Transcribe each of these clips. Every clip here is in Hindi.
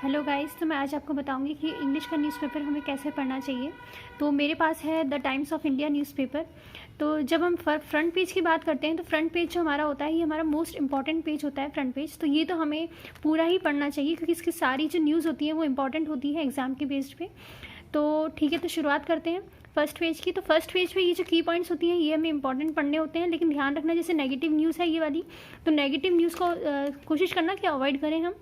हेलो गाइस, तो मैं आज आपको बताऊंगी कि इंग्लिश का न्यूज़पेपर हमें कैसे पढ़ना चाहिए। तो मेरे पास है the times of India newspaper. तो जब हम फ्रंट पेज की बात करते हैं तो फ्रंट पेज जो हमारा होता है ये हमारा मोस्ट इंपॉर्टेंट पेज होता है फ्रंट पेज। तो ये तो हमें पूरा ही पढ़ना चाहिए क्योंकि इसकी सारी जो न्यूज़ होती है वो इंपॉर्टेंट होती है एग्ज़ाम के बेस्ड पे। तो ठीक है, तो शुरुआत करते हैं फर्स्ट पेज की। तो फर्स्ट पेज पे ये जो की पॉइंट्स होती हैं ये हमें इंपॉर्टेंट पढ़ने होते हैं, लेकिन ध्यान रखना जैसे नेगेटिव न्यूज़ है ये वाली, तो नेगेटिव न्यूज़ को कोशिश करना कि अवॉइड करें हम।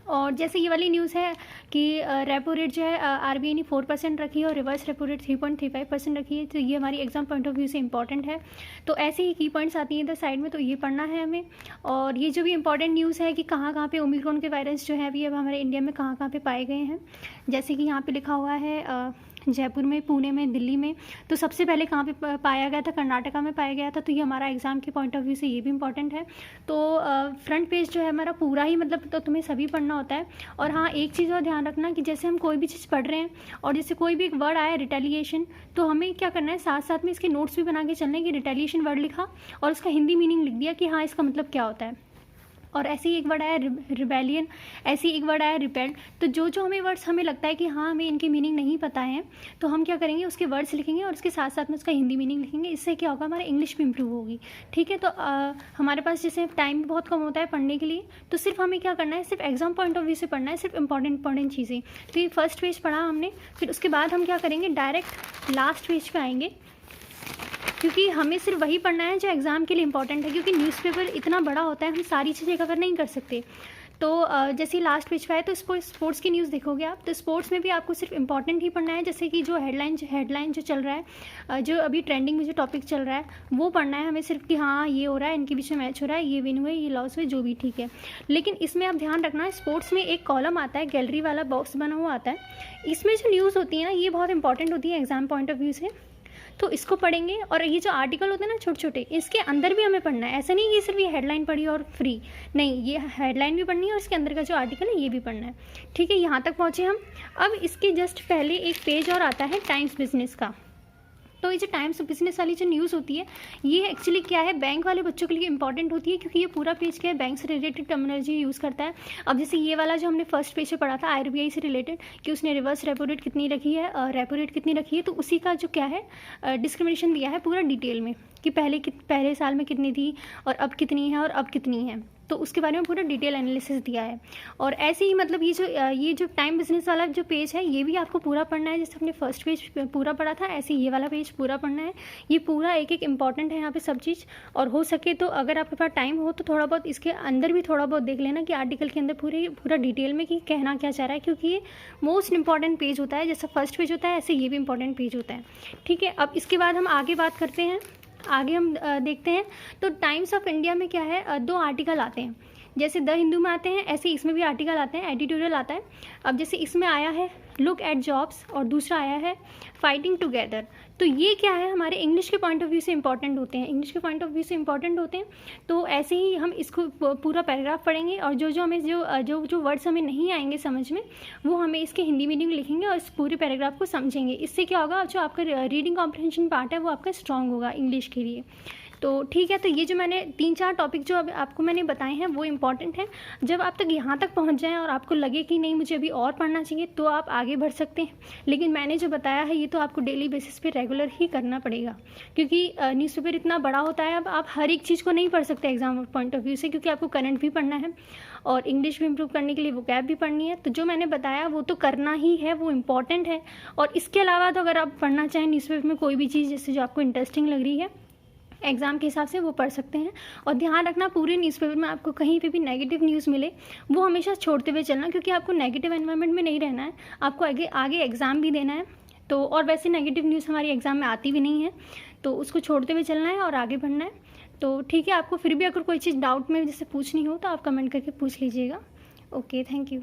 और जैसे ये वाली न्यूज़ है कि रेपो रेट जो है आरबीआई ने 4% रखी है और रिवर्स रेपो रेट 3.35% रखी है, तो ये हमारी एग्जाम पॉइंट ऑफ व्यू से इंपॉर्टेंट है। तो ऐसे ही की पॉइंट्स आती हैं इधर साइड में, तो ये पढ़ना है हमें। और ये जो भी इंपॉर्टेंट न्यूज़ है कि कहाँ कहाँ पे ओमिक्रॉन के वायरस जो है अभी अब हमारे इंडिया में कहाँ कहाँ पे पाए गए हैं, जैसे कि यहाँ पे लिखा हुआ है जयपुर में, पुणे में, दिल्ली में। तो सबसे पहले कहाँ पे पाया गया था? कर्नाटका में पाया गया था। तो ये हमारा एग्ज़ाम के पॉइंट ऑफ व्यू से ये भी इंपॉर्टेंट है। तो फ्रंट पेज जो है हमारा पूरा ही मतलब तो तुम्हें सभी पढ़ना होता है। और हाँ, एक चीज़ और ध्यान रखना कि जैसे हम कोई भी चीज़ पढ़ रहे हैं और जैसे कोई भी एक वर्ड आया रिटेलिएशन, तो हमें क्या करना है साथ साथ में इसके नोट्स भी बना के चलना है कि रिटेलिएशन वर्ड लिखा और उसका हिंदी मीनिंग लिख दिया कि हाँ इसका मतलब क्या होता है। और ऐसे ही एक वर्ड आया रिबेलियन, ऐसे ही एक वर्ड आया रिपेल्ड। तो जो जो हमें वर्ड्स हमें लगता है कि हाँ हमें इनकी मीनिंग नहीं पता है, तो हम क्या करेंगे उसके वर्ड्स लिखेंगे और उसके साथ साथ में उसका हिंदी मीनिंग लिखेंगे। इससे क्या होगा, हमारा इंग्लिश भी इंप्रूव होगी। ठीक है, तो हमारे पास जैसे टाइम बहुत कम होता है पढ़ने के लिए, तो सिर्फ हमें क्या करना है, सिर्फ एग्जाम पॉइंट ऑफ व्यू से पढ़ना है, सिर्फ इंपॉर्टेंट चीज़ें। तो ये फर्स्ट पेज पढ़ा हमने, फिर उसके बाद हम क्या करेंगे, डायरेक्ट लास्ट पेज पे आएंगे, क्योंकि हमें सिर्फ वही पढ़ना है जो एग्ज़ाम के लिए इंपॉर्टेंट है। क्योंकि न्यूज़पेपर इतना बड़ा होता है, हम सारी चीज़ें कवर नहीं कर सकते। तो जैसे लास्ट पेज पे है तो स्पोर्ट्स की न्यूज़ देखोगे आप, तो स्पोर्ट्स में भी आपको सिर्फ इंपॉर्टेंट ही पढ़ना है। जैसे कि जो हेडलाइन जो चल रहा है, जो अभी ट्रेंडिंग में जो टॉपिक चल रहा है वो पढ़ना है हमें सिर्फ कि हाँ ये हो रहा है, इनके बीच में मैच हो रहा है, ये विन हुए, ये लॉस हुए, जो भी ठीक है। लेकिन इसमें आप ध्यान रखना, स्पोर्ट्स में एक कॉलम आता है, गैलरी वाला बॉक्स बना हुआ आता है। इसमें जो न्यूज़ होती है ना ये बहुत इंपॉर्टेंट होती है एग्जाम पॉइंट ऑफ व्यू से, तो इसको पढ़ेंगे। और ये जो आर्टिकल होते हैं ना छोटे छोटे, इसके अंदर भी हमें पढ़ना है। ऐसा नहीं कि सिर्फ ये हेडलाइन पढ़ी और फ्री, नहीं, ये हेडलाइन भी पढ़नी है और इसके अंदर का जो आर्टिकल है ये भी पढ़ना है। ठीक है, यहाँ तक पहुँचे हम। अब इसके जस्ट पहले एक पेज और आता है टाइम्स बिजनेस का। तो ये जो टाइम्स बिजनेस वाली जो न्यूज़ होती है ये एक्चुअली क्या है, बैंक वाले बच्चों के लिए इंपॉर्टेंट होती है, क्योंकि ये पूरा पेज क्या है, बैंक से रिलेटेड टर्मिनोलॉजी यूज़ करता है। अब जैसे ये वाला जो हमने फर्स्ट पेज पे पढ़ा था आरबीआई से रिलेटेड, कि उसने रिवर्स रेपो रेट कितनी रखी है, रेपो रेट कितनी रखी है, तो उसी का जो क्या है डिस्क्रिमिनेशन दिया है पूरा डिटेल में, कि पहले साल में कितनी थी और अब कितनी है और अब कितनी है, तो उसके बारे में पूरा डिटेल एनालिसिस दिया है। और ऐसे ही मतलब ये जो टाइम बिजनेस वाला जो पेज है ये भी आपको पूरा पढ़ना है। जैसे हमने फर्स्ट पेज पूरा पढ़ा था, ऐसे ये वाला पेज पूरा पढ़ना है। ये पूरा एक एक इंपॉर्टेंट है यहाँ पे सब चीज़। और हो सके तो अगर आपके पास टाइम हो तो थोड़ा बहुत इसके अंदर भी थोड़ा बहुत देख लेना कि आर्टिकल के अंदर पूरा डिटेल में कि कहना क्या चाह रहा है, क्योंकि ये मोस्ट इंपॉर्टेंट पेज होता है। जैसा फर्स्ट पेज होता है ऐसे ये भी इंपॉर्टेंट पेज होता है। ठीक है, अब इसके बाद हम आगे बात करते हैं, आगे हम देखते हैं। तो टाइम्स ऑफ इंडिया में क्या है, दो आर्टिकल आते हैं। जैसे द हिंदू में आते हैं ऐसे इसमें भी आर्टिकल आते हैं, एडिटोरियल आता है। अब जैसे इसमें आया है लुक एट जॉब्स और दूसरा आया है फाइटिंग टुगेदर। तो ये क्या है, हमारे इंग्लिश के पॉइंट ऑफ व्यू से इंपॉर्टेंट होते हैं, इंग्लिश के पॉइंट ऑफ व्यू से इंपॉर्टेंट होते हैं। तो ऐसे ही हम इसको पूरा पैराग्राफ पढ़ेंगे और जो हमें जो वर्ड्स हमें नहीं आएंगे समझ में, वो हमें इसके हिंदी मीनिंग लिखेंगे और इस पूरे पैराग्राफ को समझेंगे। इससे क्या होगा, जो आपका रीडिंग कॉम्प्रिहेंशन पार्ट है वो आपका स्ट्रॉन्ग होगा इंग्लिश के लिए। तो ठीक है, तो ये जो मैंने 3-4 टॉपिक जो अब आपको मैंने बताए हैं वो इंपॉर्टेंट हैं। जब आप तक यहाँ तक पहुँच जाएं और आपको लगे कि नहीं मुझे अभी और पढ़ना चाहिए, तो आप आगे बढ़ सकते हैं। लेकिन मैंने जो बताया है ये तो आपको डेली बेसिस पे रेगुलर ही करना पड़ेगा, क्योंकि न्यूज़पेपर इतना बड़ा होता है। अब आप हर एक चीज़ को नहीं पढ़ सकते एग्जाम पॉइंट ऑफ व्यू से, क्योंकि आपको करंट भी पढ़ना है और इंग्लिश भी इंप्रूव करने के लिए वोकैब भी पढ़नी है। तो जो मैंने बताया वो तो करना ही है, वो इम्पॉर्टेंट है। और इसके अलावा तो अगर आप पढ़ना चाहें न्यूज़पेपर में कोई भी चीज़ जैसे जो आपको इंटरेस्टिंग लग रही है एग्ज़ाम के हिसाब से, वो पढ़ सकते हैं। और ध्यान रखना पूरे न्यूज़पेपर में आपको कहीं पे भी नेगेटिव न्यूज़ मिले वो हमेशा छोड़ते हुए चलना, क्योंकि आपको नेगेटिव एनवायरनमेंट में नहीं रहना है, आपको आगे एग्ज़ाम भी देना है। तो और वैसे नेगेटिव न्यूज़ हमारी एग्ज़ाम में आती भी नहीं है, तो उसको छोड़ते हुए चलना है और आगे बढ़ना है। तो ठीक है, आपको फिर भी अगर कोई चीज़ डाउट में जैसे पूछनी हो तो आप कमेंट करके पूछ लीजिएगा। Okay, thank you.